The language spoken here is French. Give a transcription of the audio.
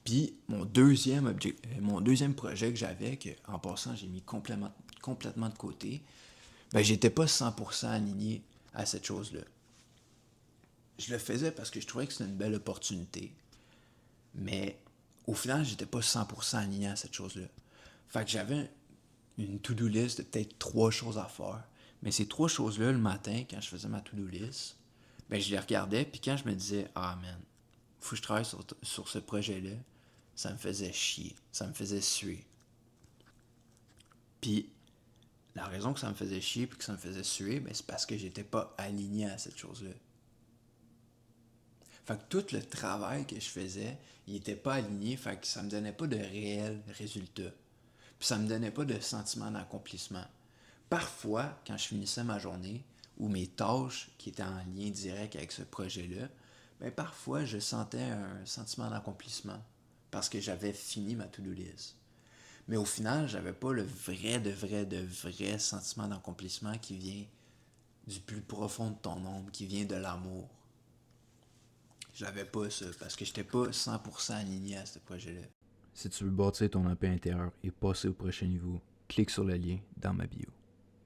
Puis mon deuxième projet que j'avais, que en passant j'ai mis complètement de côté, ben j'étais pas 100% aligné à cette chose-là. Je le faisais parce que je trouvais que c'était une belle opportunité, mais au final j'étais pas 100% aligné à cette chose-là. Fait que j'avais une to-do list de peut-être trois choses à faire. Mais ces trois choses-là, le matin, quand je faisais ma to-do list, ben je les regardais, puis quand je me disais, ah man, faut que je travaille sur ce projet-là, ça me faisait chier, ça me faisait suer. Puis la raison que ça me faisait chier puis que ça me faisait suer, ben, c'est parce que j'étais pas aligné à cette chose-là. Fait que tout le travail que je faisais, il était pas aligné, fait que ça me donnait pas de réels résultats. Puis ça me donnait pas de sentiment d'accomplissement. Parfois, quand je finissais ma journée, ou mes tâches qui étaient en lien direct avec ce projet-là, ben parfois je sentais un sentiment d'accomplissement parce que j'avais fini ma to-do list. Mais au final, j'avais pas le vrai sentiment d'accomplissement qui vient du plus profond de ton âme, qui vient de l'amour. J'avais pas ça parce que j'étais pas 100% aligné à ce projet-là. Si tu veux bâtir ton paix intérieur et passer au prochain niveau, clique sur le lien dans ma bio.